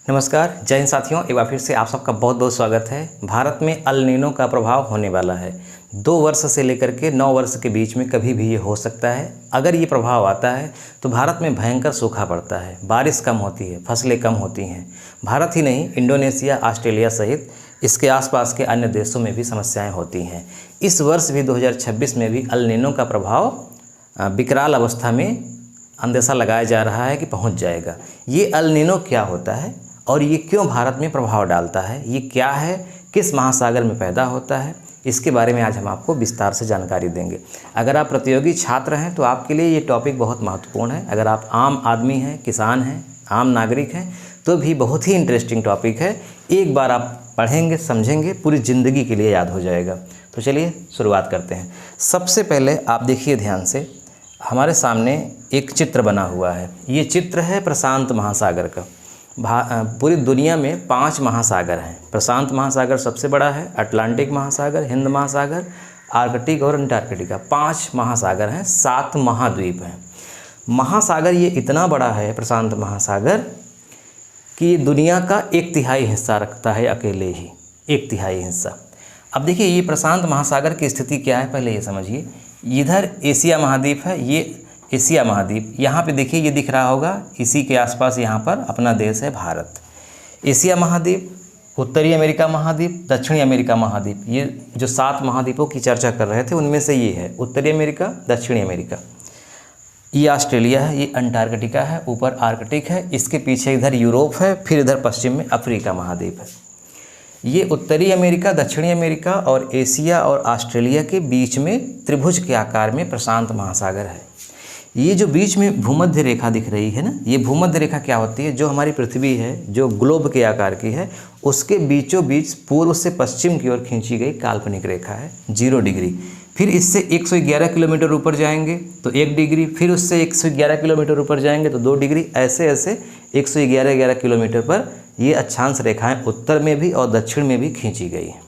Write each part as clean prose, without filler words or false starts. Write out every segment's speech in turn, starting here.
नमस्कार, जय हिंद साथियों। एक बार फिर से आप सबका बहुत बहुत स्वागत है। भारत में अल नीनो का प्रभाव होने वाला है। 2 वर्ष से लेकर के 9 वर्ष के बीच में कभी भी ये हो सकता है। अगर ये प्रभाव आता है तो भारत में भयंकर सूखा पड़ता है, बारिश कम होती है, फसलें कम होती हैं। भारत ही नहीं, इंडोनेशिया, ऑस्ट्रेलिया सहित इसके आसपास के अन्य देशों में भी समस्याएँ होती हैं। इस वर्ष भी 2026 में भी अल नीनो का प्रभाव विकराल अवस्था में अंदेशा लगाया जा रहा है कि पहुँच जाएगा। ये अल नीनो क्या होता है और ये क्यों भारत में प्रभाव डालता है, ये क्या है, किस महासागर में पैदा होता है, इसके बारे में आज हम आपको विस्तार से जानकारी देंगे। अगर आप प्रतियोगी छात्र हैं तो आपके लिए ये टॉपिक बहुत महत्वपूर्ण है। अगर आप आम आदमी हैं, किसान हैं, आम नागरिक हैं तो भी बहुत ही इंटरेस्टिंग टॉपिक है। एक बार आप पढ़ेंगे, समझेंगे, पूरी ज़िंदगी के लिए याद हो जाएगा। तो चलिए शुरुआत करते हैं। सबसे पहले आप देखिए ध्यान से, हमारे सामने एक चित्र बना हुआ है। ये चित्र है प्रशांत महासागर का। पूरी दुनिया में 5 महासागर हैं। प्रशांत महासागर सबसे बड़ा है, अटलांटिक महासागर, हिंद महासागर, आर्कटिक और अंटार्कटिका, 5 महासागर हैं, 7 महाद्वीप हैं। महासागर ये इतना बड़ा है प्रशांत महासागर कि ये दुनिया का 1/3 हिस्सा रखता है, अकेले ही 1/3 हिस्सा। अब देखिए ये प्रशांत महासागर की स्थिति क्या है, पहले ये समझिए। इधर एशिया महाद्वीप है, ये एशिया महाद्वीप, यहाँ पे देखिए ये दिख रहा होगा, इसी के आसपास यहाँ पर अपना देश है भारत। एशिया महाद्वीप, उत्तरी अमेरिका महाद्वीप, दक्षिणी अमेरिका महाद्वीप, ये जो 7 महाद्वीपों की चर्चा कर रहे थे उनमें से ये है उत्तरी अमेरिका, दक्षिणी अमेरिका। ये ऑस्ट्रेलिया है, ये अंटार्कटिका है, ऊपर आर्कटिक है, इसके पीछे इधर यूरोप है, फिर इधर पश्चिम में अफ्रीका महाद्वीप है। ये उत्तरी अमेरिका, दक्षिणी अमेरिका और एशिया और ऑस्ट्रेलिया के बीच में त्रिभुज के आकार में प्रशांत महासागर है। ये जो बीच में भूमध्य रेखा दिख रही है ना, ये भूमध्य रेखा क्या होती है, जो हमारी पृथ्वी है, जो ग्लोब के आकार की है, उसके बीचों बीच पूर्व से पश्चिम की ओर खींची गई काल्पनिक रेखा है 0 डिग्री। फिर इससे 111 किलोमीटर ऊपर जाएंगे तो 1 डिग्री, फिर उससे 111 किलोमीटर ऊपर जाएंगे तो 2 डिग्री, ऐसे ऐसे 111 किलोमीटर पर ये अक्षांश रेखाएं उत्तर में भी और दक्षिण में भी खींची गई हैं।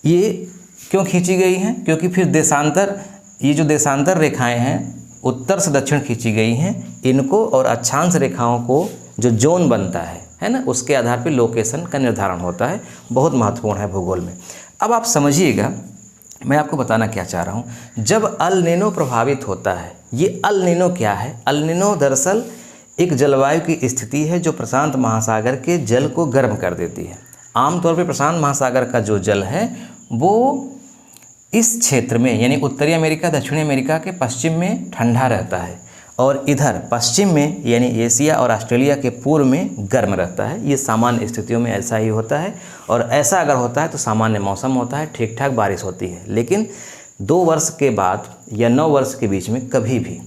ये क्यों खींची गई हैं? क्योंकि फिर देशांतर, ये जो देशांतर रेखाएं हैं उत्तर से दक्षिण खींची गई हैं, इनको और अक्षांश रेखाओं को जो जोन बनता है ना, उसके आधार पर लोकेशन का निर्धारण होता है। बहुत महत्वपूर्ण है भूगोल में। अब आप समझिएगा, मैं आपको बताना क्या चाह रहा हूँ। जब अल नीनो प्रभावित होता है, ये अल नीनो क्या है? अल नीनो दरअसल एक जलवायु की स्थिति है जो प्रशांत महासागर के जल को गर्म कर देती है। आमतौर पर प्रशांत महासागर का जो जल है वो इस क्षेत्र में, यानी उत्तरी अमेरिका, दक्षिणी अमेरिका के पश्चिम में ठंडा रहता है और इधर पश्चिम में, यानी एशिया और ऑस्ट्रेलिया के पूर्व में गर्म रहता है। ये सामान्य स्थितियों में ऐसा ही होता है और ऐसा अगर होता है तो सामान्य मौसम होता है, ठीक ठाक बारिश होती है। लेकिन 2 वर्ष के बाद या 9 वर्ष के बीच में कभी भी,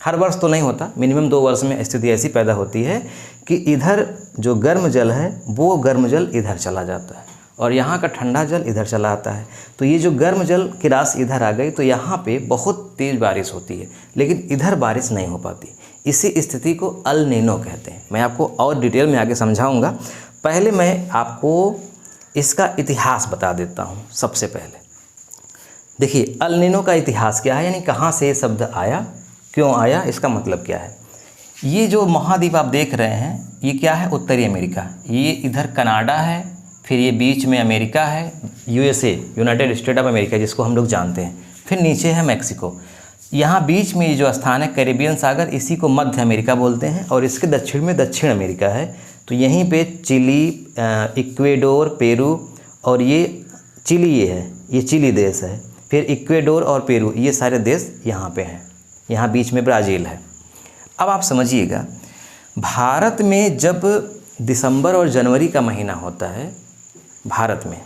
हर वर्ष तो नहीं होता, मिनिमम 2 वर्ष में स्थिति ऐसी पैदा होती है कि इधर जो गर्म जल है वो गर्म जल इधर चला जाता है और यहाँ का ठंडा जल इधर चला आता है। तो ये जो गर्म जल की राशि इधर आ गई तो यहाँ पे बहुत तेज़ बारिश होती है, लेकिन इधर बारिश नहीं हो पाती। इसी स्थिति को अल नीनो कहते हैं। मैं आपको और डिटेल में आगे समझाऊंगा। पहले मैं आपको इसका इतिहास बता देता हूँ। सबसे पहले देखिए अल नीनो का इतिहास क्या है, यानी कहाँ से ये शब्द आया, क्यों आया, इसका मतलब क्या है। ये जो महाद्वीप आप देख रहे हैं ये क्या है? उत्तरी अमेरिका। ये इधर कनाडा है, फिर ये बीच में अमेरिका है, USA, United state of America जिसको हम लोग जानते हैं, फिर नीचे है मैक्सिको। यहाँ बीच में ये जो स्थान है कैरिबियन सागर, इसी को मध्य अमेरिका बोलते हैं और इसके दक्षिण में दक्षिण अमेरिका है। तो यहीं पे चिली, इक्वेडोर, पेरू और ये चिली, ये चिली देश है, फिर इक्वेडोर और पेरू, ये सारे देश यहाँ पे हैं। यहाँ बीच में ब्राज़ील है। अब आप समझिएगा, भारत में जब दिसंबर और जनवरी का महीना होता है भारत में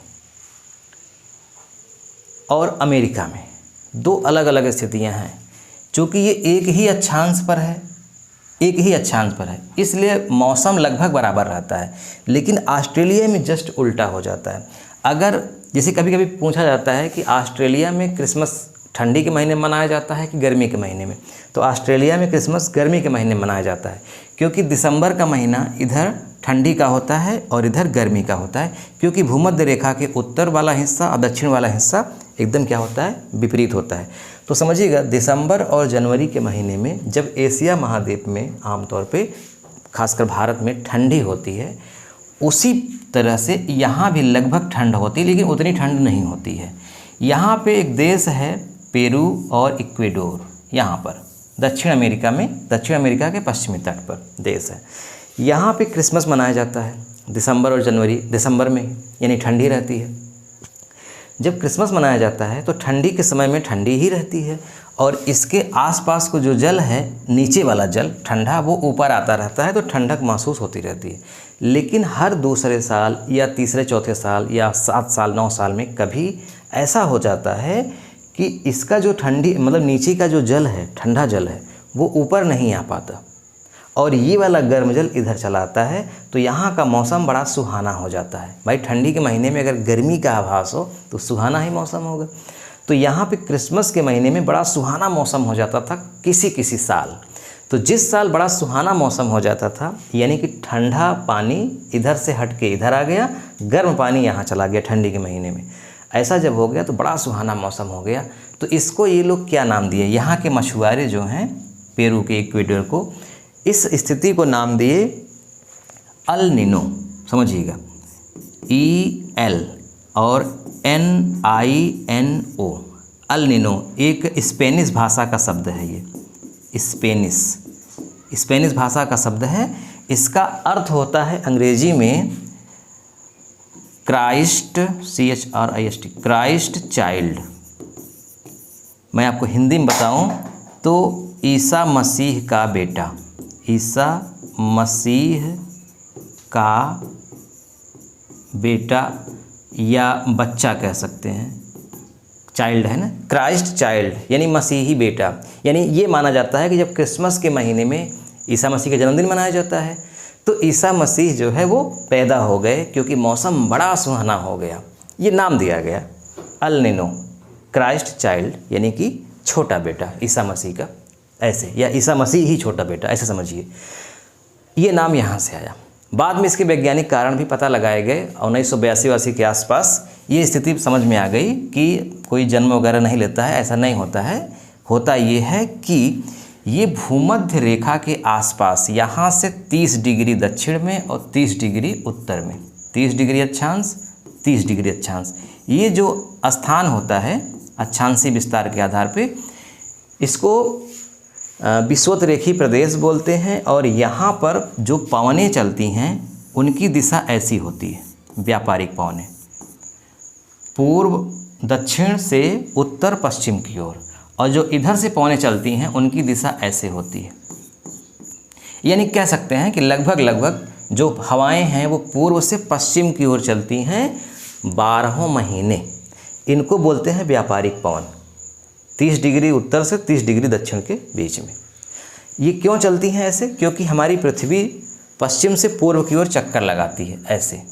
और अमेरिका में, 2 अलग अलग स्थितियां हैं। चूँकि ये एक ही अक्षांश पर है, इसलिए मौसम लगभग बराबर रहता है। लेकिन ऑस्ट्रेलिया में जस्ट उल्टा हो जाता है। अगर जैसे कभी कभी पूछा जाता है कि ऑस्ट्रेलिया में क्रिसमस ठंडी के महीने मनाया जाता है कि गर्मी के महीने में, तो ऑस्ट्रेलिया में क्रिसमस गर्मी के महीने मनाया जाता है, क्योंकि दिसंबर का महीना इधर ठंडी का होता है और इधर गर्मी का होता है, क्योंकि भूमध्य रेखा के उत्तर वाला हिस्सा और दक्षिण वाला हिस्सा एकदम क्या होता है, विपरीत होता है। तो समझिएगा, दिसंबर और जनवरी के महीने में जब एशिया महाद्वीप में आमतौर पे खासकर भारत में ठंडी होती है, उसी तरह से यहाँ भी लगभग ठंड होती है, लेकिन उतनी ठंड नहीं होती है। यहाँ पे एक देश है पेरू और इक्वेडोर, यहाँ पर दक्षिण अमेरिका में, दक्षिण अमेरिका के पश्चिमी तट पर देश है। यहाँ पे क्रिसमस मनाया जाता है दिसंबर और जनवरी, दिसंबर में, यानी ठंडी रहती है। जब क्रिसमस मनाया जाता है तो ठंडी के समय में ठंडी ही रहती है, और इसके आसपास को जो जल है, नीचे वाला जल ठंडा, वो ऊपर आता रहता है, तो ठंडक महसूस होती रहती है। लेकिन हर दूसरे साल या तीसरे चौथे साल या 7 साल 9 साल में कभी ऐसा हो जाता है कि इसका जो ठंडी मतलब नीचे का जो जल है, ठंडा जल है, वो ऊपर नहीं आ पाता और ये वाला गर्म जल इधर चला आता है, तो यहाँ का मौसम बड़ा सुहाना हो जाता है। भाई ठंडी के महीने में अगर गर्मी का आभास हो तो सुहाना ही मौसम होगा। तो यहाँ पे क्रिसमस के महीने में बड़ा सुहाना मौसम हो जाता था किसी किसी साल। तो जिस साल बड़ा सुहाना मौसम हो जाता था, यानी कि ठंडा पानी इधर से हट के इधर आ गया, गर्म पानी यहाँ चला गया ठंडी के महीने में, ऐसा जब हो गया तो बड़ा सुहाना मौसम हो गया। तो इसको ये लोग क्या नाम दिए, यहाँ के मछुआरे जो हैं पेरू के, इक्वेडोर को, इस स्थिति को नाम दिए अल नीनो। समझिएगा, EL और NINO, अल नीनो एक स्पेनिश भाषा का शब्द है। ये स्पेनिश भाषा का शब्द है। इसका अर्थ होता है अंग्रेजी में क्राइस्ट, CHRIST, क्राइस्ट चाइल्ड। मैं आपको हिंदी में बताऊं तो ईसा मसीह का बेटा, ईसा मसीह का बेटा या बच्चा कह सकते हैं, चाइल्ड है ना, क्राइस्ट चाइल्ड यानी मसीही बेटा। यानी ये माना जाता है कि जब क्रिसमस के महीने में ईसा मसीह का जन्मदिन मनाया जाता है तो ईसा मसीह जो है वो पैदा हो गए, क्योंकि मौसम बड़ा सुहाना हो गया। ये नाम दिया गया अल नीनो, क्राइस्ट चाइल्ड, यानी कि छोटा बेटा ईसा मसीह का, ऐसे, या ईसा मसीह ही छोटा बेटा, ऐसे समझिए। ये नाम यहाँ से आया। बाद में इसके वैज्ञानिक कारण भी पता लगाए गए। 1982 के आसपास ये स्थिति समझ में आ गई कि कोई जन्म वगैरह नहीं लेता है, ऐसा नहीं होता है। होता ये है कि ये भूमध्य रेखा के आसपास, यहाँ से 30 डिग्री दक्षिण में और 30 डिग्री उत्तर में, 30 डिग्री अक्षांश, 30 डिग्री अक्षांश, ये जो स्थान होता है अक्षांशीय विस्तार के आधार पे, इसको विषुवतरेखी प्रदेश बोलते हैं। और यहाँ पर जो पवनें चलती हैं उनकी दिशा ऐसी होती है, व्यापारिक पवनें, पूर्व दक्षिण से उत्तर पश्चिम की ओर, और जो इधर से पवनें चलती हैं उनकी दिशा ऐसे होती है। यानी कह सकते हैं कि लगभग जो हवाएं हैं वो पूर्व से पश्चिम की ओर चलती हैं 12 महीने। इनको बोलते हैं व्यापारिक पवन, 30 डिग्री उत्तर से 30 डिग्री दक्षिण के बीच में। ये क्यों चलती हैं ऐसे? क्योंकि हमारी पृथ्वी पश्चिम से पूर्व की ओर चक्कर लगाती है ऐसे।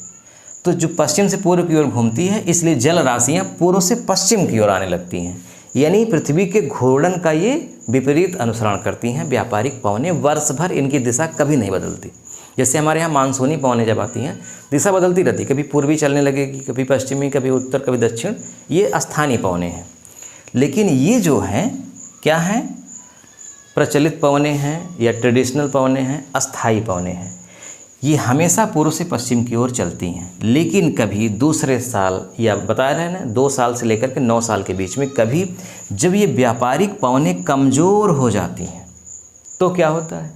तो जो पश्चिम से पूर्व की ओर घूमती है, इसलिए जल राशियाँ पूर्व से पश्चिम की ओर आने लगती हैं। यानी पृथ्वी के घूर्णन का ये विपरीत अनुसरण करती हैं व्यापारिक पवनें। वर्ष भर इनकी दिशा कभी नहीं बदलती। जैसे हमारे यहाँ मानसूनी पवनें जब आती हैं, दिशा बदलती रहती, कभी पूर्वी चलने लगेगी, कभी पश्चिमी, कभी उत्तर, कभी दक्षिण। ये स्थानीय पवनें हैं। लेकिन ये जो हैं क्या हैं? प्रचलित पवनें हैं या ट्रेडिशनल पवनें हैं, अस्थायी पवनें हैं। ये हमेशा पूर्व से पश्चिम की ओर चलती हैं। लेकिन कभी दूसरे साल, या बता रहे हैं ना, 2 साल से लेकर के 9 साल के बीच में, कभी जब ये व्यापारिक पवनें कमज़ोर हो जाती हैं तो क्या होता है?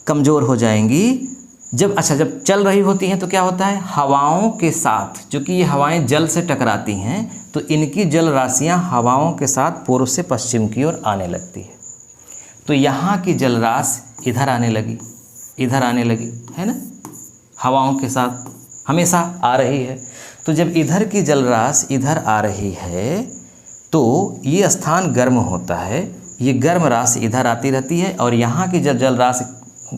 कमज़ोर हो जाएंगी जब चल रही होती हैं तो क्या होता है? हवाओं के साथ, चूँकि ये हवाएं जल से टकराती हैं तो इनकी जल राशियाँ हवाओं के साथ पूर्व से पश्चिम की ओर आने लगती है। तो यहाँ की जल राशि इधर आने लगी, इधर आने लगी, है ना, हवाओं के साथ हमेशा आ रही है। तो जब इधर की जल राशि इधर आ रही है तो ये स्थान गर्म होता है, ये गर्म राशि इधर आती रहती है, और यहाँ की जब जल राशि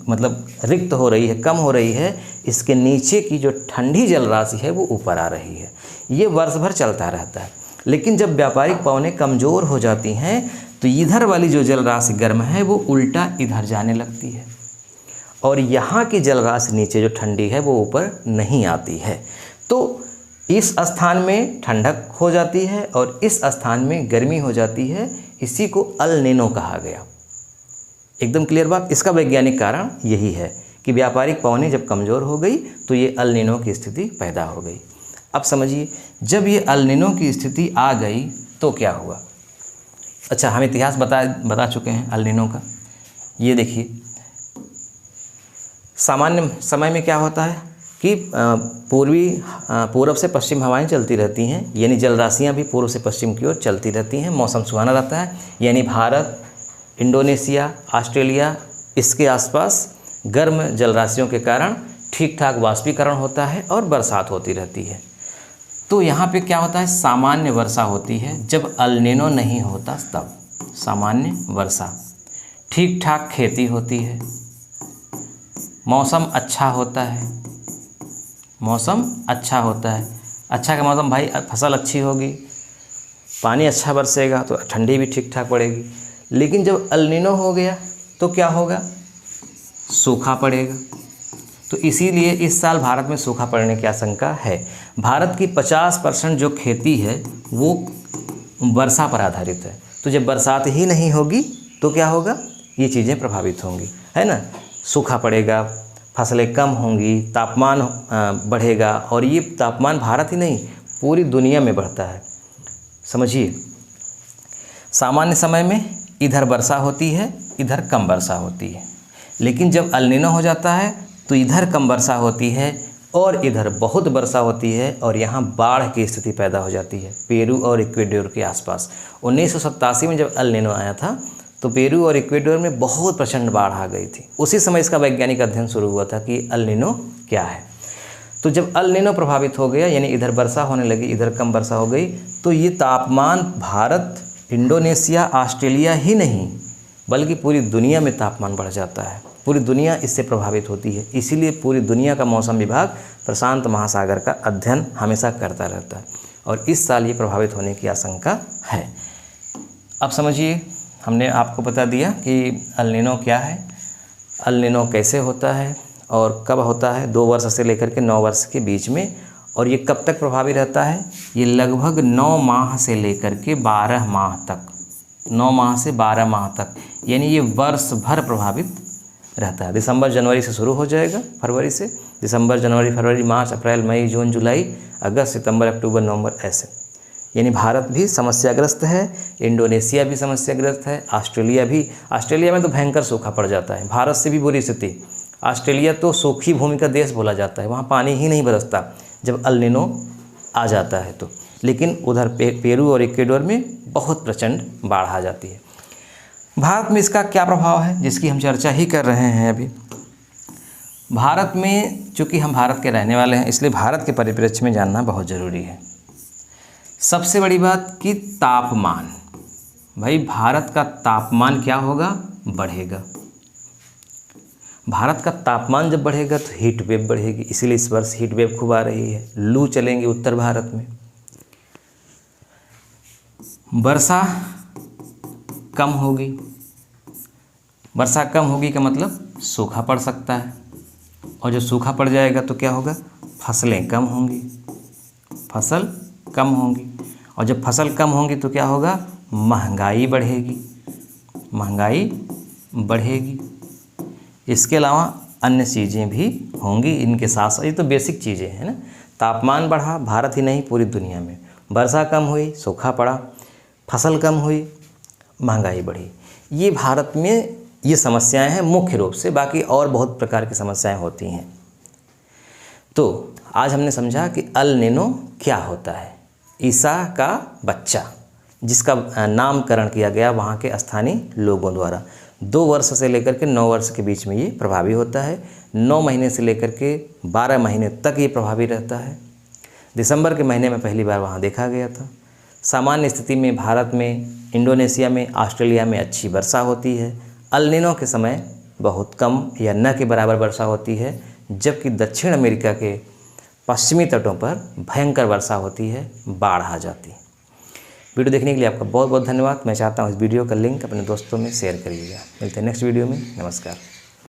मतलब रिक्त हो रही है, कम हो रही है, इसके नीचे की जो ठंडी जल राशि है वो ऊपर आ रही है। ये वर्ष भर चलता रहता है। लेकिन जब व्यापारिक पवनें कमज़ोर हो जाती हैं तो इधर वाली जो जल राशि गर्म है वो उल्टा इधर जाने लगती है, और यहाँ की जल राशि नीचे जो ठंडी है वो ऊपर नहीं आती है। तो इस स्थान में ठंडक हो जाती है और इस स्थान में गर्मी हो जाती है। इसी को अल नीनो कहा गया। एकदम क्लियर बात। इसका वैज्ञानिक कारण यही है कि व्यापारिक पवनें जब कमज़ोर हो गई तो ये अल नीनो की स्थिति पैदा हो गई। अब समझिए, जब ये अल नीनो की स्थिति आ गई तो क्या हुआ। अच्छा, हम इतिहास बता चुके हैं अल नीनो का। ये देखिए, सामान्य समय में क्या होता है कि पूर्व से पश्चिम हवाएं चलती रहती हैं, यानी जलराशियाँ भी पूर्व से पश्चिम की ओर चलती रहती हैं। मौसम सुहाना रहता है, यानी भारत, इंडोनेशिया, ऑस्ट्रेलिया, इसके आसपास गर्म जलराशियों के कारण ठीक ठाक वाष्पीकरण होता है और बरसात होती रहती है। तो यहाँ पे क्या होता है, सामान्य वर्षा होती है। जब अल नीनो नहीं होता तब सामान्य वर्षा, ठीक ठाक खेती होती है, मौसम अच्छा होता है। मौसम अच्छा होता है, अच्छा का मौसम भाई, फसल अच्छी होगी, पानी अच्छा बरसेगा तो ठंडी भी ठीक ठाक पड़ेगी। लेकिन जब अल नीनो हो गया तो क्या होगा, सूखा पड़ेगा। तो इसीलिए इस साल भारत में सूखा पड़ने की आशंका है। भारत की 50% जो खेती है वो वर्षा पर आधारित है। तो जब बरसात ही नहीं होगी तो क्या होगा, ये चीज़ें प्रभावित होंगी, है ना। सूखा पड़ेगा, फसलें कम होंगी, तापमान बढ़ेगा। और ये तापमान भारत ही नहीं पूरी दुनिया में बढ़ता है। समझिए, सामान्य समय में इधर वर्षा होती है, इधर कम वर्षा होती है। लेकिन जब अल नीनो हो जाता है तो इधर कम वर्षा होती है और इधर बहुत वर्षा होती है और यहाँ बाढ़ की स्थिति पैदा हो जाती है पेरू और इक्वेडोर के आसपास। 1987 में जब अल नीनो आया था तो पेरू और इक्वेडोर में बहुत प्रचंड बाढ़ आ गई थी। उसी समय इसका वैज्ञानिक अध्ययन शुरू हुआ था कि अल नीनो क्या है। तो जब अल नीनो प्रभावित हो गया, यानी इधर वर्षा होने लगी, इधर कम वर्षा हो गई, तो ये तापमान भारत, इंडोनेशिया, ऑस्ट्रेलिया ही नहीं बल्कि पूरी दुनिया में तापमान बढ़ जाता है। पूरी दुनिया इससे प्रभावित होती है। इसीलिए पूरी दुनिया का मौसम विभाग प्रशांत महासागर का अध्ययन हमेशा करता रहता है और इस साल ये प्रभावित होने की आशंका है। अब समझिए, हमने आपको बता दिया कि अल नीनो क्या है, अल नीनो कैसे होता है और कब होता है। 2 वर्ष से लेकर के 9 वर्ष के बीच में। और ये कब तक प्रभावी रहता है, ये लगभग 9 माह से लेकर के 12 माह तक, 9 माह से 12 माह तक, यानी ये वर्ष भर प्रभावित रहता है। दिसंबर जनवरी से शुरू हो जाएगा, फरवरी से, दिसंबर जनवरी फरवरी मार्च अप्रैल मई जून जुलाई अगस्त सितंबर अक्टूबर नवंबर, ऐसे। यानी भारत भी समस्याग्रस्त है, इंडोनेशिया भी समस्याग्रस्त है, ऑस्ट्रेलिया में तो भयंकर सूखा पड़ जाता है, भारत से भी बुरी स्थिति। ऑस्ट्रेलिया तो सूखी भूमि का देश बोला जाता है, वहाँ पानी ही नहीं बरसता जब अल नीनो आ जाता है तो। लेकिन उधर पेरू और इक्वेडोर में बहुत प्रचंड बाढ़ आ जाती है। भारत में इसका क्या प्रभाव है, जिसकी हम चर्चा ही कर रहे हैं अभी। भारत में, चूँकि हम भारत के रहने वाले हैं, इसलिए भारत के परिप्रेक्ष्य में जानना बहुत ज़रूरी है। सबसे बड़ी बात कि तापमान, भाई भारत का तापमान क्या होगा, बढ़ेगा। भारत का तापमान जब बढ़ेगा तो हीट वेव बढ़ेगी, इसीलिए इस वर्ष हीट वेव खूब आ रही है। लू चलेंगे उत्तर भारत में। वर्षा कम होगी, वर्षा कम होगी का मतलब सूखा पड़ सकता है, और जब सूखा पड़ जाएगा तो क्या होगा, फसलें कम होंगी, फसल कम होंगी, और जब फसल कम होंगी तो क्या होगा, महंगाई बढ़ेगी, महंगाई बढ़ेगी। इसके अलावा अन्य चीज़ें भी होंगी इनके साथ साथ। ये तो बेसिक चीज़ें हैं ना। तापमान बढ़ा, भारत ही नहीं पूरी दुनिया में। वर्षा कम हुई, सूखा पड़ा, फसल कम हुई, महंगाई बढ़ी। ये भारत में ये समस्याएं हैं मुख्य रूप से, बाकी और बहुत प्रकार की समस्याएं होती हैं। तो आज हमने समझा कि अल नीनो क्या होता है। ईसा का बच्चा, जिसका नामकरण किया गया वहाँ के स्थानीय लोगों द्वारा। 2 वर्ष से लेकर के 9 वर्ष के बीच में ये प्रभावी होता है। 9 महीने से लेकर के 12 महीने तक ये प्रभावी रहता है। दिसंबर के महीने में पहली बार वहाँ देखा गया था। सामान्य स्थिति में भारत में, इंडोनेशिया में, ऑस्ट्रेलिया में अच्छी वर्षा होती है। अल नीनो के समय बहुत कम या न के बराबर वर्षा होती है, जबकि दक्षिण अमेरिका के पश्चिमी तटों पर भयंकर वर्षा होती है, बाढ़ आ जाती है। वीडियो देखने के लिए आपका बहुत बहुत धन्यवाद। मैं चाहता हूँ इस वीडियो का लिंक अपने दोस्तों में शेयर करिएगा। मिलते हैं नेक्स्ट वीडियो में। नमस्कार।